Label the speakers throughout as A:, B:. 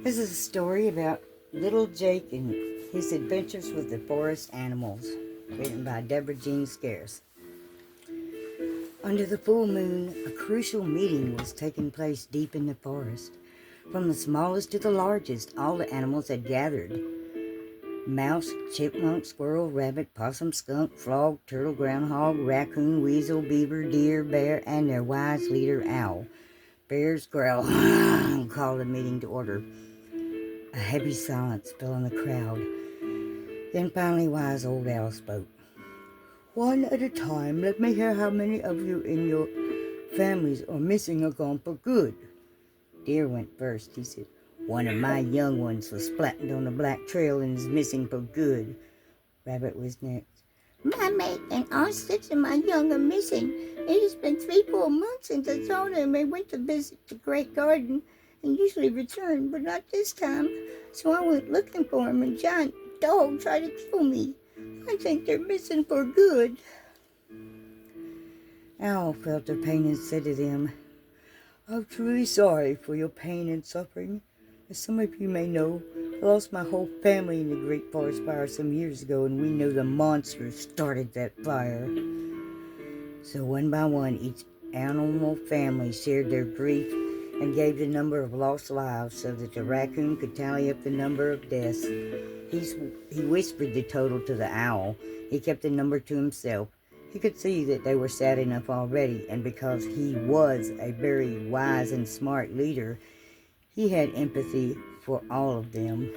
A: This is a story about little Jake and his adventures with the forest animals, written by Deborah Jean Scarce. Under the full moon, a crucial meeting was taking place deep in the forest. From the smallest to the largest, all the animals had gathered. Mouse, chipmunk, squirrel, rabbit, possum, skunk, frog, turtle, groundhog, raccoon, weasel, beaver, deer, bear, and their wise leader, owl. Bears growl, called the meeting to order. A heavy silence fell on the crowd. Then finally wise old owl spoke. "One at a time, let me hear how many of you in your families are missing or gone for good." Deer went first. He said, "One of my young ones was flattened on the black trail and is missing for good." Rabbit was next.
B: "My mate and all 6 of my young are missing. It has been 3-4 months since I saw them. They went to visit the great garden and usually return, but not this time. So I went looking for them, and a giant dog tried to kill me. I think they're missing for good."
A: Owl felt their pain and said to them, "I'm truly sorry for your pain and suffering. As some of you may know, I lost my whole family in the Great Forest Fire some years ago, and we know the monsters started that fire." So one by one, each animal family shared their grief and gave the number of lost lives so that the raccoon could tally up the number of deaths. He whispered the total to the owl. He kept the number to himself. He could see that they were sad enough already, and because he was a very wise and smart leader, he had empathy for all of them.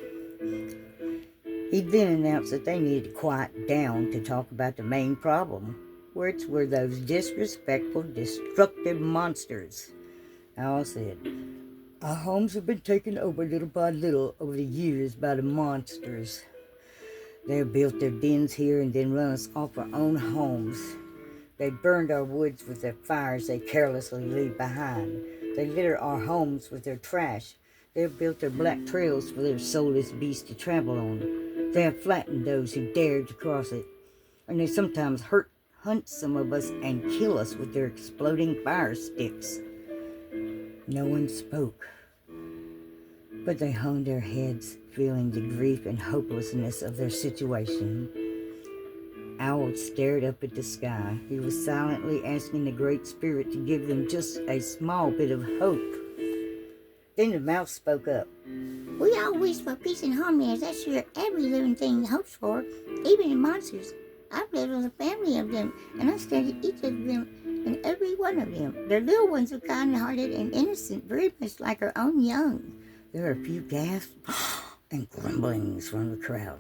A: He then announced that they needed to quiet down to talk about the main problem, which were those disrespectful, destructive monsters. Owl said, "Our homes have been taken over little by little over the years by the monsters. They have built their dens here and then run us off our own homes. They burned our woods with their fires they carelessly leave behind. They litter our homes with their trash. They have built their black trails for their soulless beasts to travel on. They have flattened those who dared to cross it. And they sometimes hunt some of us and kill us with their exploding fire sticks." No one spoke, but they hung their heads, feeling the grief and hopelessness of their situation. Owl stared up at the sky. He was silently asking the Great Spirit to give them just a small bit of hope. Then the mouse spoke up.
B: "We all wish for peace and harmony, as that's sure every living thing hopes for, even the monsters. I've lived with a family of them, and I studied each of them and every one of them. The little ones are kind-hearted and innocent, very much like our own young."
A: There were a few gasps and grumblings from the crowd.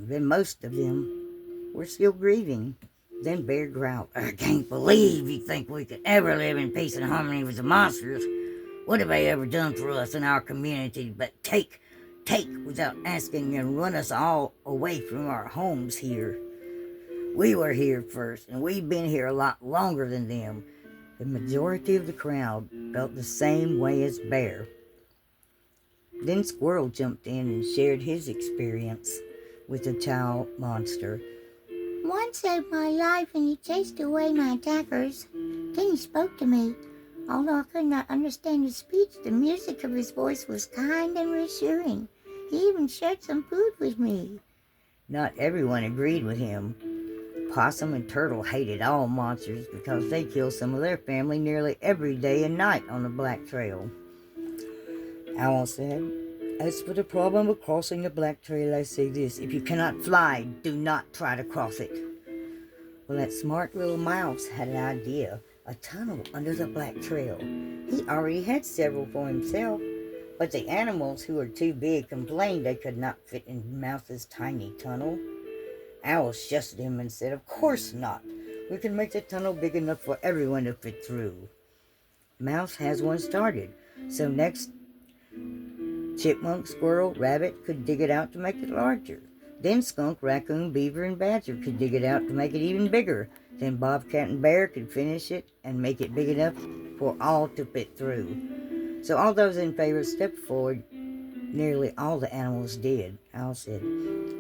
A: Then most of them were still grieving. Then Bear growled, "I can't believe you think we could ever live in peace and harmony with the monsters. What have they ever done for us in our community but take without asking and run us all away from our homes here? We were here first, and we've been here a lot longer than them." The majority of the crowd felt the same way as Bear. Then Squirrel jumped in and shared his experience with the child monster.
B: "One saved my life, and he chased away my attackers. Then he spoke to me. Although I could not understand his speech, the music of his voice was kind and reassuring. He even shared some food with me."
A: Not everyone agreed with him. Possum and Turtle hated all monsters because they kill some of their family nearly every day and night on the Black Trail. Owl said, "As for the problem of crossing the Black Trail, I say this: if you cannot fly, do not try to cross it." Well, that smart little mouse had an idea, a tunnel under the Black Trail. He already had several for himself, but the animals who were too big complained they could not fit in Mouse's tiny tunnel. Owl shushed him and said, "Of course not. We can make the tunnel big enough for everyone to fit through." Mouse has one started, so next chipmunk, squirrel, rabbit could dig it out to make it larger. Then skunk, raccoon, beaver, and badger could dig it out to make it even bigger. Then bobcat and bear could finish it and make it big enough for all to fit through. So all those in favor stepped forward. Nearly all the animals did. Owl said,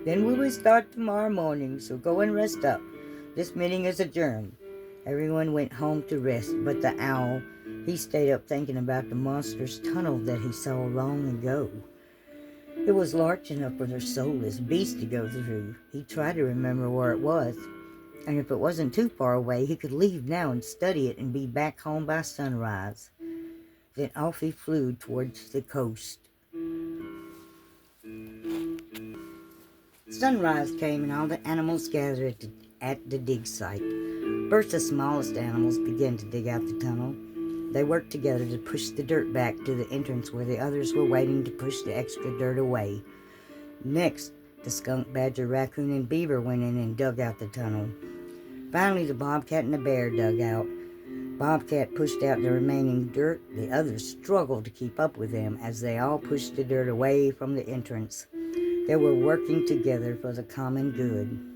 A: "Then we will start tomorrow morning, so go and rest up. This meeting is adjourned." Everyone went home to rest but the owl. He stayed up thinking about the monstrous tunnel that he saw long ago. It was large enough for the soulless beast to go through. He tried to remember where it was, and if it wasn't too far away, he could leave now and study it and be back home by sunrise. Then off he flew towards the coast. Sunrise came and all the animals gathered at the dig site. First, the smallest animals began to dig out the tunnel. They worked together to push the dirt back to the entrance where the others were waiting to push the extra dirt away. Next, the skunk, badger, raccoon, and beaver went in and dug out the tunnel. Finally, the bobcat and the bear dug out. Bobcat pushed out the remaining dirt. The others struggled to keep up with them as they all pushed the dirt away from the entrance. They were working together for the common good.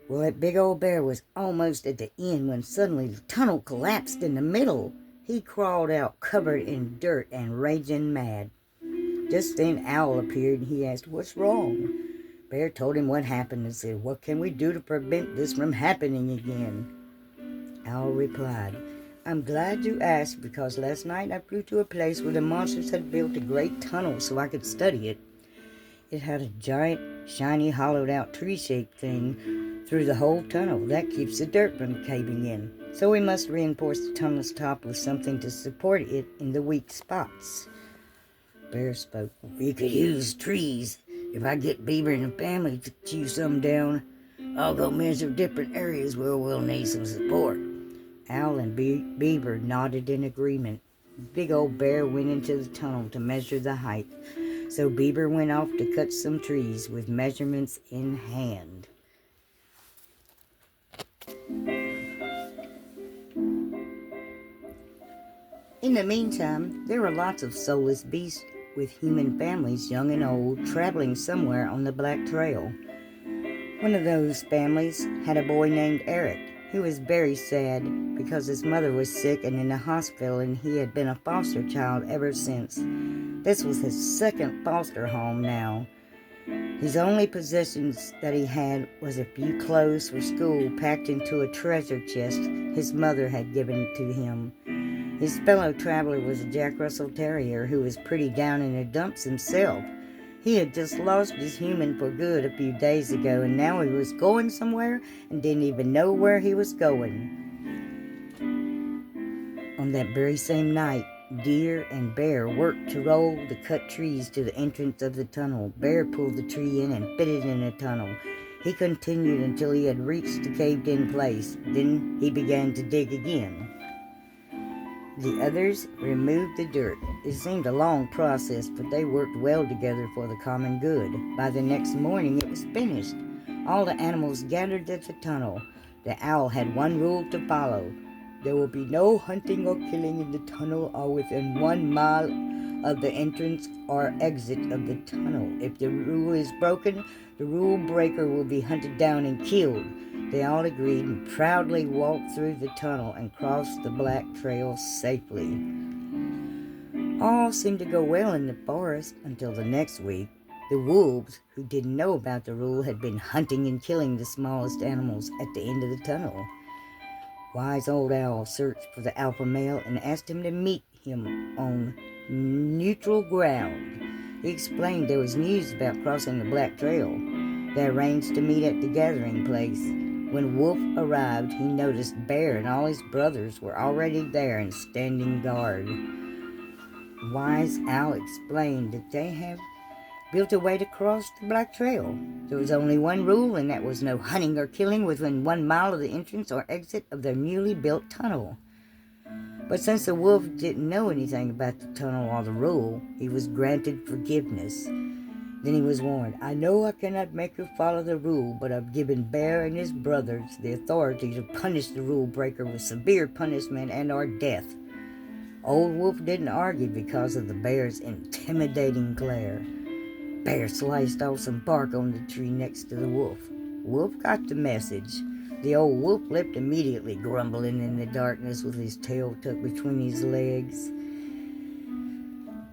A: Well, that big old bear was almost at the end when suddenly the tunnel collapsed in the middle. He crawled out covered in dirt and raging mad. Just then Owl appeared and he asked, "What's wrong?" Bear told him what happened and said, "What can we do to prevent this from happening again?" Owl replied, "I'm glad you asked because last night I flew to a place where the monsters had built a great tunnel so I could study it. It had a giant, shiny, hollowed-out tree-shaped thing through the whole tunnel. That keeps the dirt from caving in. So we must reinforce the tunnel's top with something to support it in the weak spots." Bear spoke, "We could use trees. If I get Beaver and the family to chew some down, I'll go measure different areas where we'll need some support." Owl and Beaver nodded in agreement. Big old Bear went into the tunnel to measure the height. So Beaver went off to cut some trees with measurements in hand. In the meantime, there were lots of soulless beasts with human families, young and old, traveling somewhere on the Black Trail. One of those families had a boy named Eric. He was very sad because his mother was sick and in the hospital, and he had been a foster child ever since. This was his second foster home now. His only possessions that he had was a few clothes for school packed into a treasure chest his mother had given to him. His fellow traveler was a Jack Russell Terrier who was pretty down in the dumps himself. He had just lost his human for good a few days ago, and now he was going somewhere and didn't even know where he was going. On that very same night, Deer and Bear worked to roll the cut trees to the entrance of the tunnel. Bear pulled the tree in and fitted it in the tunnel. He continued until he had reached the caved-in place. Then he began to dig again. The others removed the dirt. It seemed a long process, but they worked well together for the common good. By the next morning, it was finished. All the animals gathered at the tunnel. The owl had one rule to follow. There will be no hunting or killing in the tunnel or within 1 mile of the entrance or exit of the tunnel. If the rule is broken, the rule breaker will be hunted down and killed. They all agreed and proudly walked through the tunnel and crossed the Black Trail safely. All seemed to go well in the forest until the next week. The wolves, who didn't know about the rule, had been hunting and killing the smallest animals at the end of the tunnel. Wise Old Owl searched for the alpha male and asked him to meet him on neutral ground. He explained there was news about crossing the Black Trail. They arranged to meet at the gathering place. When Wolf arrived, he noticed Bear and all his brothers were already there and standing guard. Wise Owl explained that they have built a way to cross the Black Trail. There was only one rule, and that was no hunting or killing within 1 mile of the entrance or exit of their newly built tunnel. But since the wolf didn't know anything about the tunnel or the rule, he was granted forgiveness. Then he was warned, "I know I cannot make you follow the rule, but I've given Bear and his brothers the authority to punish the rule breaker with severe punishment and or death." Old Wolf didn't argue because of the bear's intimidating glare. Bear sliced off some bark on the tree next to the wolf. Wolf got the message. The old wolf left immediately, grumbling in the darkness with his tail tucked between his legs.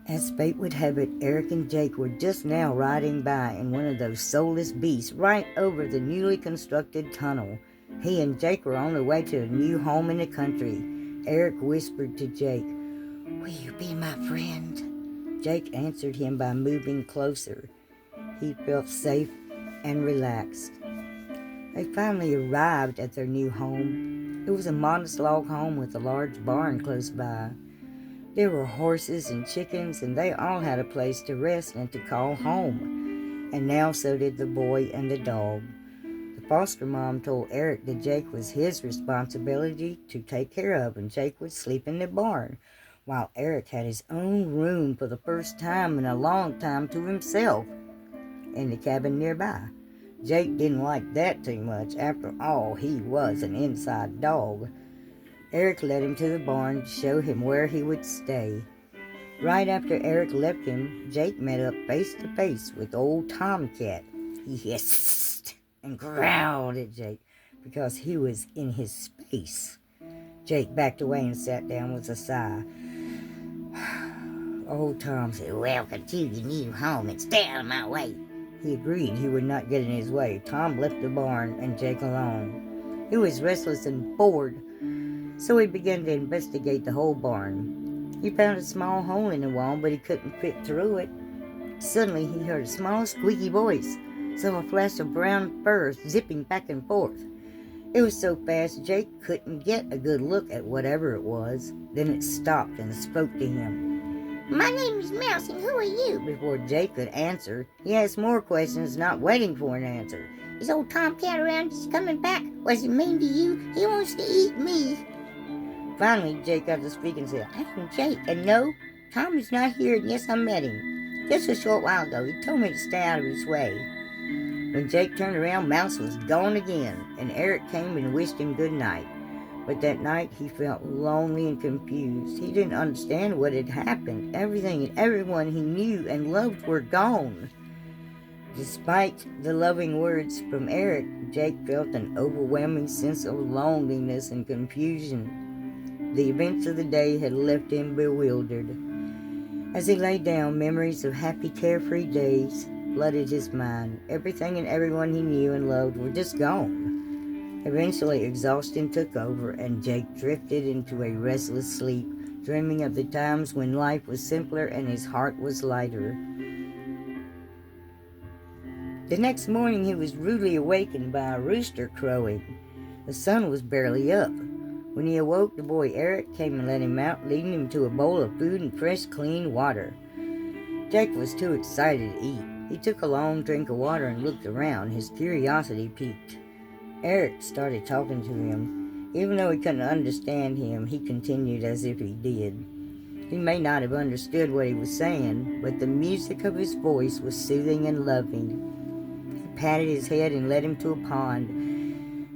A: As fate would have it, Eric and Jake were just now riding by in one of those soulless beasts right over the newly constructed tunnel. He and Jake were on their way to a new home in the country. Eric whispered to Jake, "Will you be my friend?" Jake answered him by moving closer. He felt safe and relaxed. They finally arrived at their new home. It was a modest log home with a large barn close by. There were horses and chickens, and they all had a place to rest and to call home. And now so did the boy and the dog. The foster mom told Eric that Jake was his responsibility to take care of, and Jake would sleep in the barn, while Eric had his own room for the first time in a long time to himself in the cabin nearby. Jake didn't like that too much. After all, he was an inside dog. Eric led him to the barn to show him where he would stay. Right after Eric left him, Jake met up face to face with old Tomcat. He hissed and growled at Jake because he was in his space. Jake backed away and sat down with a sigh. Old Tom said, "Welcome to your new home and stay out of my way." He agreed he would not get in his way. Tom left the barn and Jake alone. He was restless and bored, so he began to investigate the whole barn. He found a small hole in the wall, but he couldn't fit through it. Suddenly he heard a small squeaky voice, saw a flash of brown fur zipping back and forth. It was so fast Jake couldn't get a good look at whatever it was. Then it stopped and spoke to him.
B: My name is Mouse, and who are you?
A: Before Jake could answer, he asked more questions, not waiting for an answer.
B: Is old Tomcat around? Is he coming back? Was he mean to you? He wants to eat me.
A: Finally, Jake got to speak and said, "I'm Jake, and no, Tom is not here, and yes, I met him. Just a short while ago, he told me to stay out of his way." When Jake turned around, Mouse was gone again, and Eric came and wished him good night. But that night, he felt lonely and confused. He didn't understand what had happened. Everything and everyone he knew and loved were gone. Despite the loving words from Eric, Jake felt an overwhelming sense of loneliness and confusion. The events of the day had left him bewildered. As he lay down, memories of happy, carefree days flooded his mind. Everything and everyone he knew and loved were just gone. Eventually, exhaustion took over, and Jake drifted into a restless sleep, dreaming of the times when life was simpler and his heart was lighter. The next morning, he was rudely awakened by a rooster crowing. The sun was barely up. When he awoke, the boy Eric came and let him out, leading him to a bowl of food and fresh, clean water. Jake was too excited to eat. He took a long drink of water and looked around. His curiosity piqued. Eric started talking to him. Even though he couldn't understand him, he continued as if he did. He may not have understood what he was saying, but the music of his voice was soothing and loving. He patted his head and led him to a pond.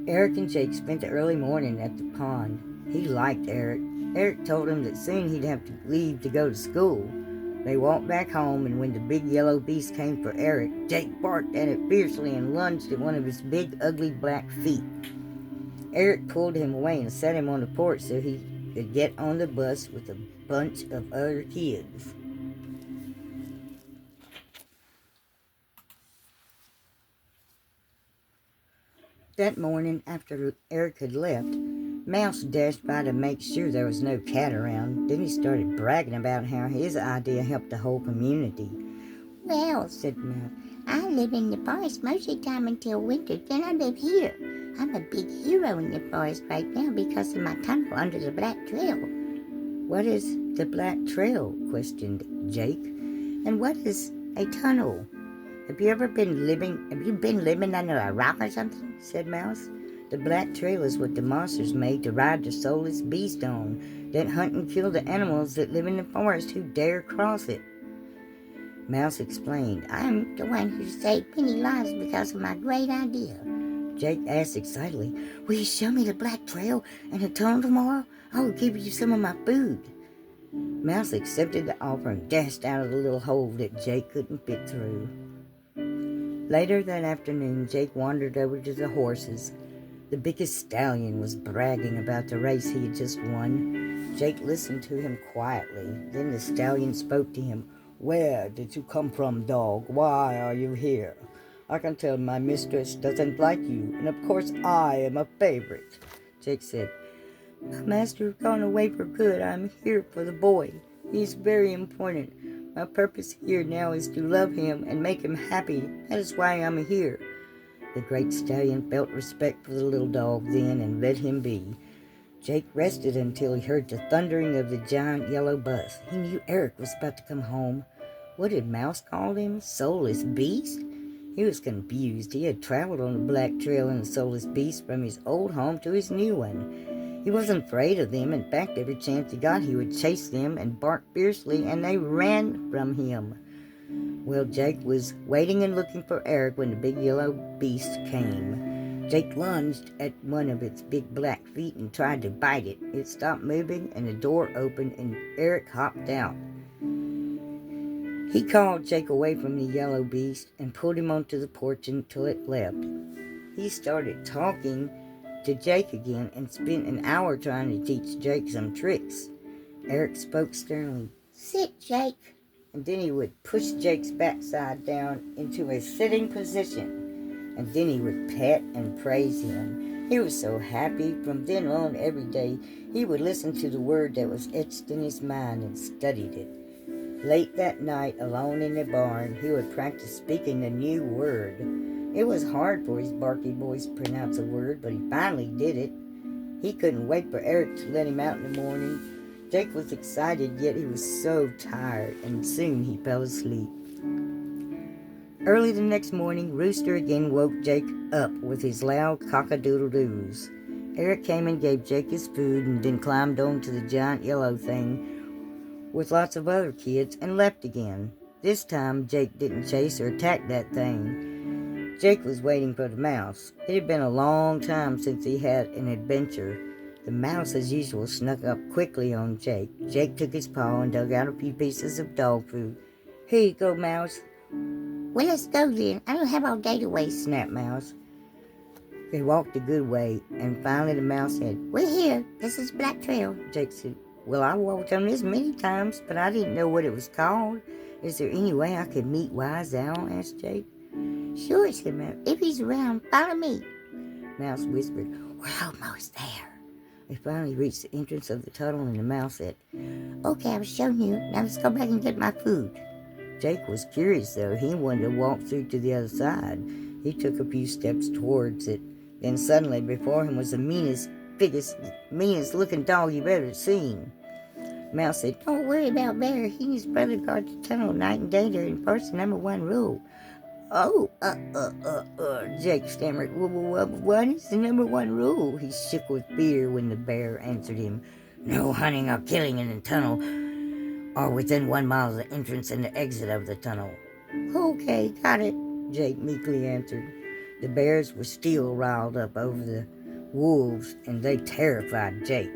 A: Eric and Jake spent the early morning at the pond. He liked Eric. Eric told him that soon he'd have to leave to go to school. They walked back home, and when the big yellow beast came for Eric, Jake barked at it fiercely and lunged at one of his big, ugly black feet. Eric pulled him away and set him on the porch so he could get on the bus with a bunch of other kids. That morning, after Eric had left, Mouse dashed by to make sure there was no cat around. Then he started bragging about how his idea helped the whole community.
B: Well, said Mouse, I live in the forest most of the time until winter. Then I live here. I'm a big hero in the forest right now because of my tunnel under the Black Trail.
A: What is the Black Trail? Questioned Jake. And what is a tunnel? Have you been living under a rock or something? Said Mouse. The Black Trail is what the monsters made to ride the soulless beast on, that hunt and kill the animals that live in the forest who dare cross it. Mouse explained,
B: I'm the one who saved many lives because of my great idea.
A: Jake asked excitedly, will you show me the Black Trail and the tunnel tomorrow? I will give you some of my food. Mouse accepted the offer and dashed out of the little hole that Jake couldn't fit through. Later that afternoon, Jake wandered over to the horses. The biggest stallion was bragging about the race he had just won. Jake listened to him quietly. Then the stallion spoke to him. Where did you come from, dog? Why are you here? I can tell my mistress doesn't like you, and of course I am a favorite. Jake said, My master has gone away for good. I'm here for the boy. He's very important. My purpose here now is to love him and make him happy. That is why I'm here." The great stallion felt respect for the little dog then and let him be. Jake rested until he heard the thundering of the giant yellow bus. He knew Eric was about to come home. What had Mouse called him? Soulless beast? He was confused. He had traveled on the black trail in the soulless beast from his old home to his new one. He wasn't afraid of them. In fact, every chance he got, he would chase them and bark fiercely, and they ran from him. Well, Jake was waiting and looking for Eric when the big yellow beast came. Jake lunged at one of its big black feet and tried to bite it. It stopped moving, and the door opened, and Eric hopped out. He called Jake away from the yellow beast and pulled him onto the porch until it left. He started talking to Jake again and spent an hour trying to teach Jake some tricks. Eric spoke sternly.
B: "Sit, Jake."
A: And then he would push Jake's backside down into a sitting position. And then he would pet and praise him. He was so happy. From then on, every day, he would listen to the word that was etched in his mind and studied it. Late that night, alone in the barn, he would practice speaking the new word. It was hard for his barky voice to pronounce a word, but he finally did it. He couldn't wait for Eric to let him out in the morning. Jake was excited, yet he was so tired, and soon he fell asleep. Early the next morning, Rooster again woke Jake up with his loud cock-a-doodle-doos. Eric came and gave Jake his food and then climbed onto the giant yellow thing with lots of other kids and left again. This time, Jake didn't chase or attack that thing. Jake was waiting for the mouse. It had been a long time since he had an adventure. The mouse, as usual, snuck up quickly on Jake. Jake took his paw and dug out a few pieces of dog food. "Here you go, Mouse."
B: "Well, let's go then. I don't have all day to waste,"
A: snapped Mouse. They walked a good way, and finally the mouse said,
B: "We're here. This is Black Trail."
A: Jake said, "Well, I walked on this many times, but I didn't know what it was called. Is there any way I could meet Wise Owl?" asked Jake.
B: "Sure," said Mouse. "If he's around, follow me."
A: Mouse whispered, "We're almost there." They finally reached the entrance of the tunnel, and the mouse said,
B: "Okay, I've shown you. Now let's go back and get my food."
A: Jake was curious, though. He wanted to walk through to the other side. He took a few steps towards it. Then suddenly before him was the meanest looking dog you've ever seen. Mouse said,
B: "Don't worry about Bear. He and his brother guard the tunnel night and day. They're enforce the #1 rule."
A: "Oh, Jake stammered. What is the #1 rule?" He shook with fear when the bear answered him. "No hunting or killing in the tunnel or within 1 mile of the entrance and the exit of the tunnel."
B: "Okay, got it,"
A: Jake meekly answered. The bears were still riled up over the wolves, and they terrified Jake.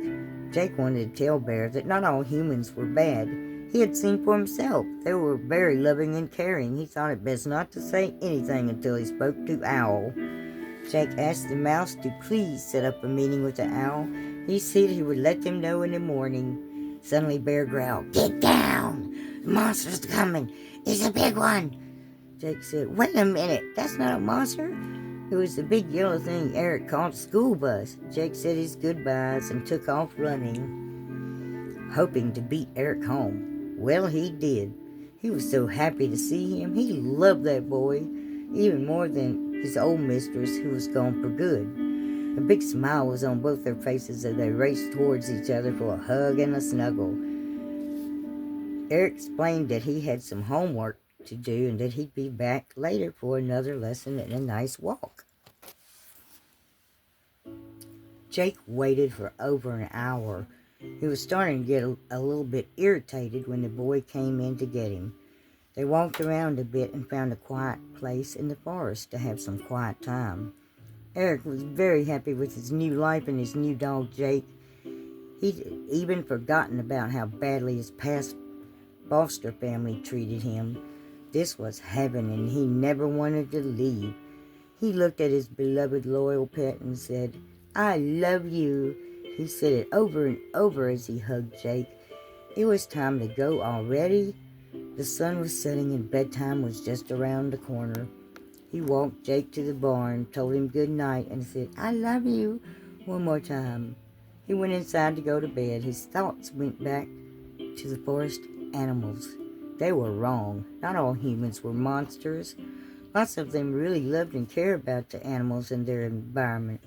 A: Jake wanted to tell Bear that not all humans were bad. He had seen for himself. They were very loving and caring. He thought it best not to say anything until he spoke to Owl. Jake asked the mouse to please set up a meeting with the owl. He said he would let them know in the morning. Suddenly Bear growled, "Get down! The monster's coming! It's a big one!" Jake said, "Wait a minute, that's not a monster." It was the big yellow thing Eric called a school bus. Jake said his goodbyes and took off running, hoping to beat Eric home. Well, he did. He was so happy to see him. He loved that boy, even more than his old mistress, who was gone for good. A big smile was on both their faces as they raced towards each other for a hug and a snuggle. Eric explained that he had some homework to do and that he'd be back later for another lesson and a nice walk. Jake waited for over an hour. He was starting to get a little bit irritated when the boy came in to get him. They walked around a bit and found a quiet place in the forest to have some quiet time. Eric was very happy with his new life and his new dog Jake. He'd even forgotten about how badly his past foster family treated him. This was heaven, and he never wanted to leave. He looked at his beloved loyal pet and said, "I love you." He said it over and over as he hugged Jake. It was time to go already. The sun was setting and bedtime was just around the corner. He walked Jake to the barn, told him good night, and said, "I love you," one more time. He went inside to go to bed. His thoughts went back to the forest animals. They were wrong. Not all humans were monsters. Lots of them really loved and cared about the animals and their environment.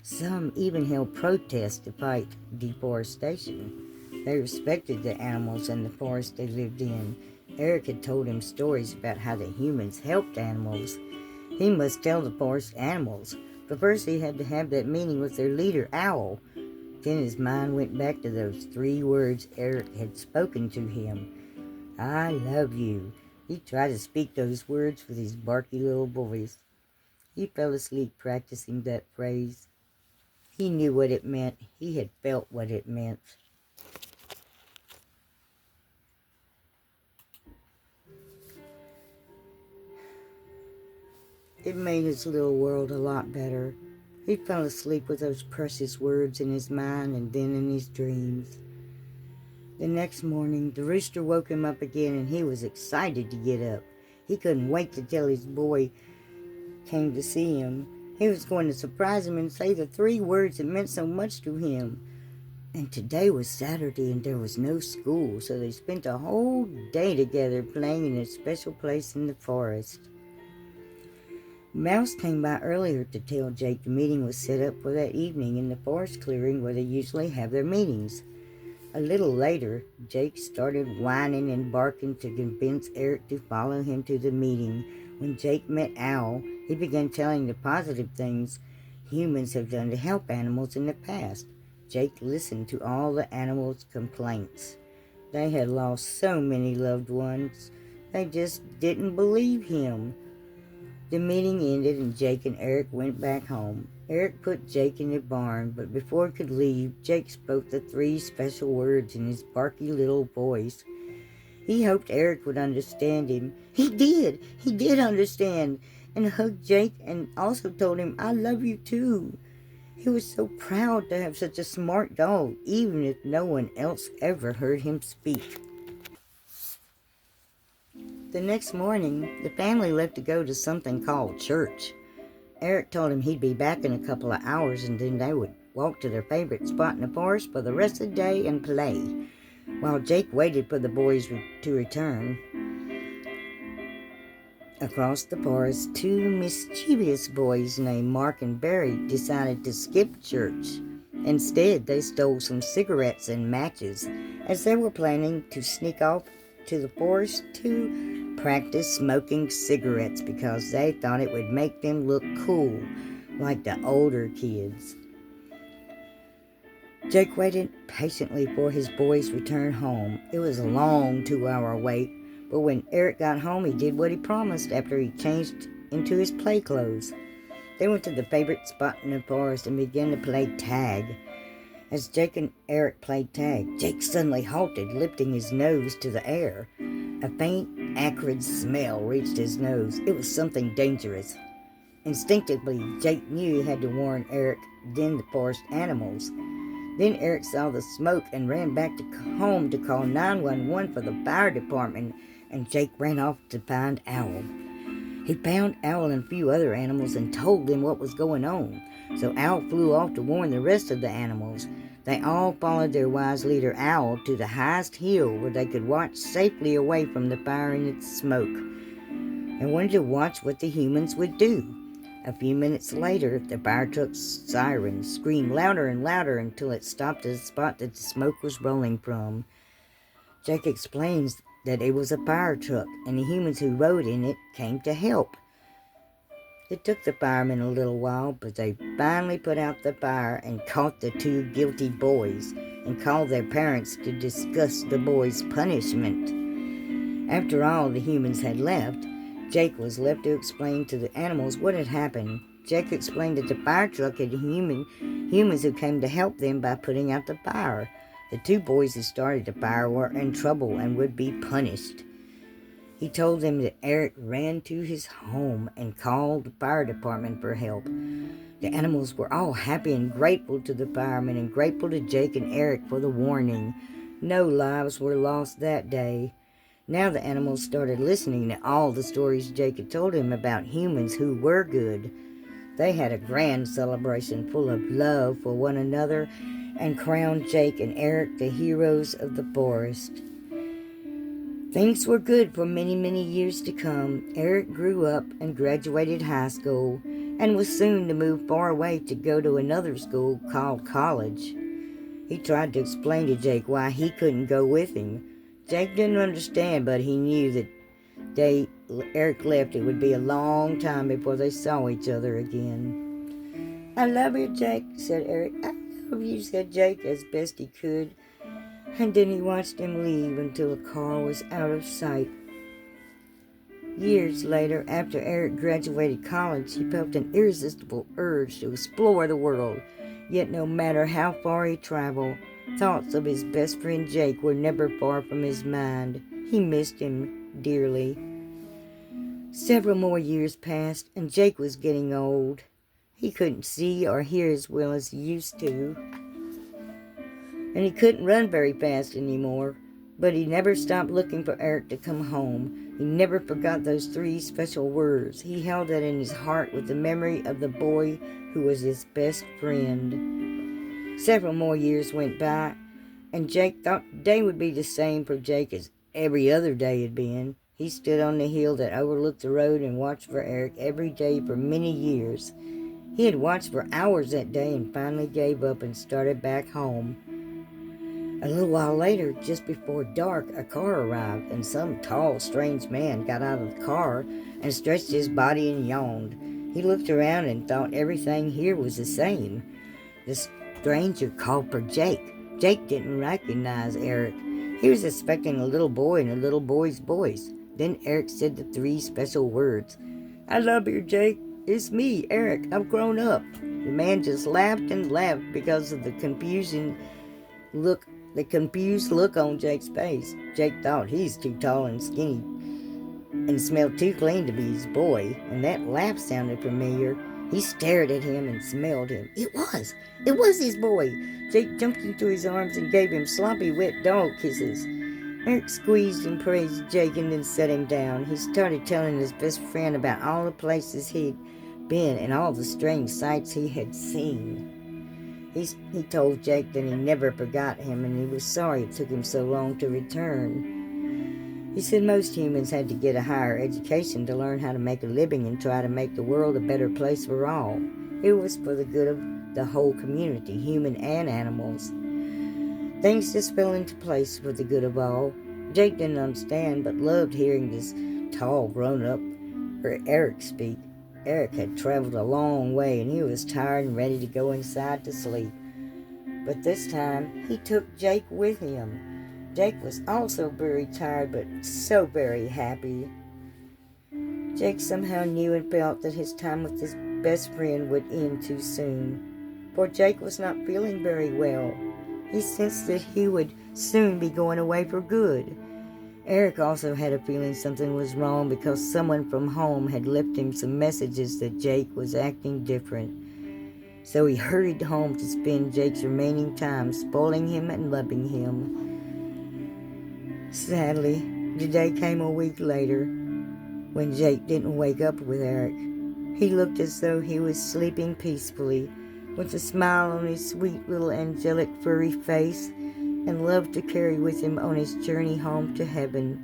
A: Some even held protests to fight deforestation. They respected the animals and the forest they lived in. Eric had told him stories about how the humans helped animals. He must tell the forest animals, but first he had to have that meeting with their leader, Owl. Then his mind went back to those 3 words Eric had spoken to him. I love you. He tried to speak those words with his barky little voice. He fell asleep practicing that phrase. He knew what it meant. He had felt what it meant. It made his little world a lot better. He fell asleep with those precious words in his mind and then in his dreams. The next morning, the rooster woke him up again, and he was excited to get up. He couldn't wait to tell his boy came to see him. He was going to surprise him and say the 3 words that meant so much to him. And today was Saturday, and there was no school, so they spent a whole day together playing in a special place in the forest. Mouse came by earlier to tell Jake the meeting was set up for that evening in the forest clearing where they usually have their meetings. A little later, Jake started whining and barking to convince Eric to follow him to the meeting. When Jake met Owl, he began telling the positive things humans have done to help animals in the past. Jake listened to all the animals' complaints. They had lost so many loved ones. They just didn't believe him. The meeting ended and Jake and Eric went back home. Eric put Jake in the barn, but before he could leave, Jake spoke the 3 special words in his barky little voice. He hoped Eric would understand him. He did understand, and hugged Jake and also told him, I love you too. He was so proud to have such a smart dog, even if no one else ever heard him speak. The next morning, the family left to go to something called church. Eric told him he'd be back in a couple of hours and then they would walk to their favorite spot in the forest for the rest of the day and play. While Jake waited for the boys to return, across the forest, 2 mischievous boys named Mark and Barry decided to skip church. Instead, they stole some cigarettes and matches as they were planning to sneak off to the forest to practice smoking cigarettes because they thought it would make them look cool, like the older kids. Jake waited patiently for his boys' return home. It was a long 2-hour wait, but when Eric got home, he did what he promised after he changed into his play clothes. They went to the favorite spot in the forest and began to play tag. As Jake and Eric played tag, Jake suddenly halted, lifting his nose to the air. A faint, acrid smell reached his nose. It was something dangerous. Instinctively, Jake knew he had to warn Eric, then the forest animals. Then Eric saw the smoke and ran back to home to call 911 for the fire department, and Jake ran off to find Owl. He found Owl and a few other animals and told them what was going on. So Owl flew off to warn the rest of the animals. They all followed their wise leader Owl to the highest hill where they could watch safely away from the fire and its smoke, and wanted to watch what the humans would do. A few minutes later, the fire truck's siren screamed louder and louder until it stopped at the spot that the smoke was rolling from. Jake explains that it was a fire truck, and the humans who rode in it came to help. It took the firemen a little while, but they finally put out the fire and caught the 2 guilty boys and called their parents to discuss the boys' punishment. After all the humans had left, Jake was left to explain to the animals what had happened. Jake explained that the fire truck had humans who came to help them by putting out the fire. The 2 boys who started the fire were in trouble and would be punished. He told them that Eric ran to his home and called the fire department for help. The animals were all happy and grateful to the firemen and grateful to Jake and Eric for the warning. No lives were lost that day. Now the animals started listening to all the stories Jake had told him about humans who were good. They had a grand celebration full of love for one another and crowned Jake and Eric the heroes of the forest. Things were good for many, many years to come. Eric grew up and graduated high school and was soon to move far away to go to another school called college. He tried to explain to Jake why he couldn't go with him. Jake didn't understand, but he knew that Eric left, it would be a long time before they saw each other again. "I love you, Jake," said Eric. "I love you," said Jake as best he could. And then he watched him leave until the car was out of sight. Years later, after Eric graduated college, he felt an irresistible urge to explore the world. Yet no matter how far he traveled, thoughts of his best friend Jake were never far from his mind. He missed him dearly. Several more years passed, and Jake was getting old. He couldn't see or hear as well as he used to, and he couldn't run very fast anymore. But he never stopped looking for Eric to come home. He never forgot those 3 special words. He held that in his heart with the memory of the boy who was his best friend. Several more years went by, and Jake thought the day would be the same for Jake as every other day had been. He stood on the hill that overlooked the road and watched for Eric every day for many years. He had watched for hours that day and finally gave up and started back home. A little while later, just before dark, a car arrived, and some tall, strange man got out of the car and stretched his body and yawned. He looked around and thought everything here was the same. The stranger called for Jake. Jake didn't recognize Eric. He was expecting a little boy in a little boy's voice. Then Eric said the 3 special words. "I love you, Jake. It's me, Eric. I've grown up." The man just laughed and laughed because of the confused look on Jake's face. Jake thought he's too tall and skinny and smelled too clean to be his boy, and that laugh sounded familiar. He stared at him and smelled him. It was his boy. Jake jumped into his arms and gave him sloppy, wet dog kisses. Eric squeezed and praised Jake and then set him down. He started telling his best friend about all the places he'd been and all the strange sights he had seen. He told Jake that he never forgot him and he was sorry it took him so long to return. He said most humans had to get a higher education to learn how to make a living and try to make the world a better place for all. It was for the good of the whole community, human and animals. Things just fell into place for the good of all. Jake didn't understand, but loved hearing this tall, grown-up Eric speak. Eric had traveled a long way, and he was tired and ready to go inside to sleep. But this time, he took Jake with him. Jake was also very tired, but so very happy. Jake somehow knew and felt that his time with his best friend would end too soon, for Jake was not feeling very well. He sensed that he would soon be going away for good. Eric also had a feeling something was wrong because someone from home had left him some messages that Jake was acting different. So he hurried home to spend Jake's remaining time spoiling him and loving him. Sadly, the day came a week later when Jake didn't wake up with Eric. He looked as though he was sleeping peacefully, with a smile on his sweet little angelic furry face, and loved to carry with him on his journey home to heaven.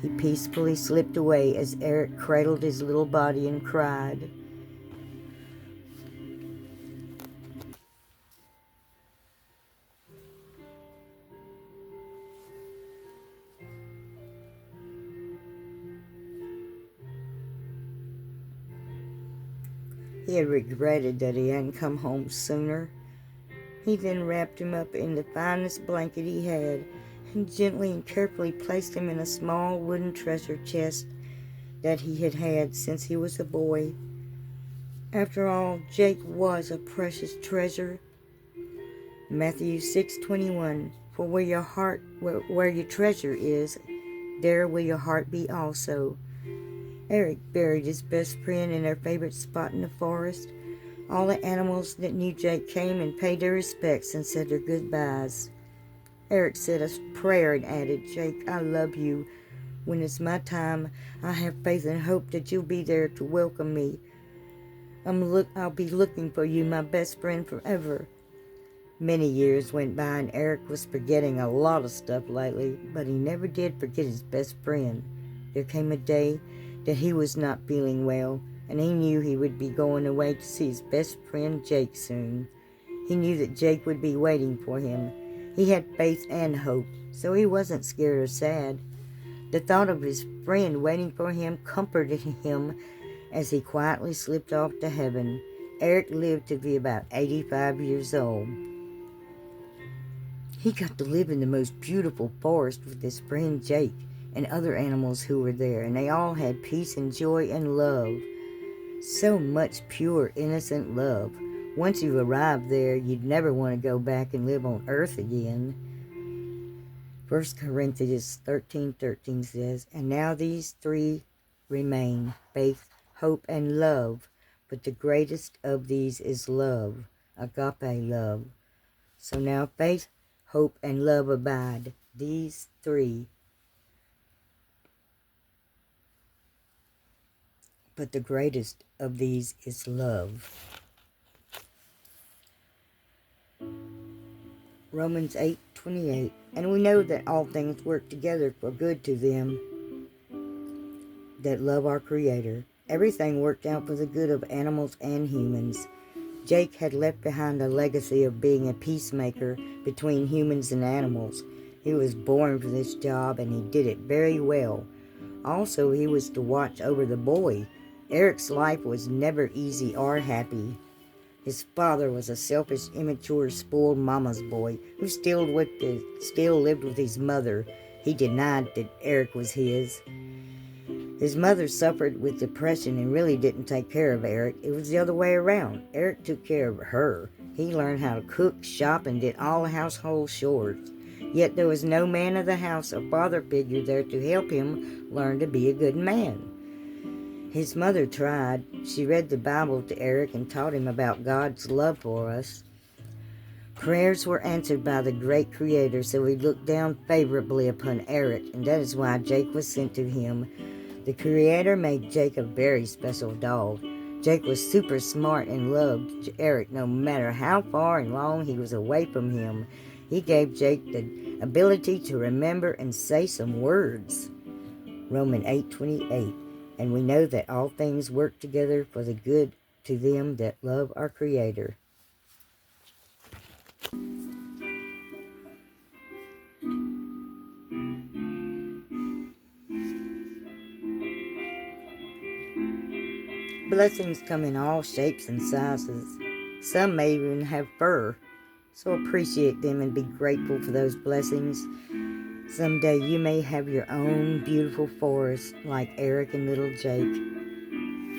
A: He peacefully slipped away as Eric cradled his little body and cried. He had regretted that he hadn't come home sooner. He then wrapped him up in the finest blanket he had and gently and carefully placed him in a small wooden treasure chest that he had had since he was a boy. After all, Jake was a precious treasure. Matthew 6:21, "For where your treasure is, there will your heart be also." Eric buried his best friend in their favorite spot in the forest. All the animals that knew Jake came and paid their respects and said their goodbyes. Eric said a prayer and added, "Jake, I love you. When it's my time, I have faith and hope that you'll be there to welcome me. I'll be looking for you, my best friend, forever. Many years went by and Eric was forgetting a lot of stuff lately, but he never did forget his best friend. There came a day that he was not feeling well, and he knew he would be going away to see his best friend Jake soon. He knew that Jake would be waiting for him. He had faith and hope, so he wasn't scared or sad. The thought of his friend waiting for him comforted him as he quietly slipped off to heaven. Eric lived to be about 85 years old. He got to live in the most beautiful forest with his friend Jake and other animals who were there, and they all had peace and joy and love. So much pure, innocent love. Once you arrived there, you'd never want to go back and live on earth again. 1 Corinthians 13:13 says, "And now these three remain, faith, hope, and love. But the greatest of these is love, agape love." So now faith, hope, and love abide. These three. But the greatest of these is love. Romans 8:28. And we know that all things work together for good to them that love our Creator. Everything worked out for the good of animals and humans. Jake had left behind a legacy of being a peacemaker between humans and animals. He was born for this job and he did it very well. Also, he was to watch over the boy. Eric's life was never easy or happy. His father was a selfish, immature, spoiled mama's boy who still lived with his mother. He denied that Eric was his. His mother suffered with depression and really didn't take care of Eric. It was the other way around. Eric took care of her. He learned how to cook, shop, and did all household chores. Yet there was no man of the house or father figure there to help him learn to be a good man. His mother tried. She read the Bible to Eric and taught him about God's love for us. Prayers were answered by the great Creator, so he looked down favorably upon Eric, and that is why Jake was sent to him. The Creator made Jake a very special dog. Jake was super smart and loved Eric no matter how far and long he was away from him. He gave Jake the ability to remember and say some words. Romans 8:28. And we know that all things work together for the good to them that love our Creator. Blessings come in all shapes and sizes. Some may even have fur, so appreciate them and be grateful for those blessings. Someday you may have your own beautiful forest like Eric and little Jake.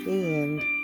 A: The end.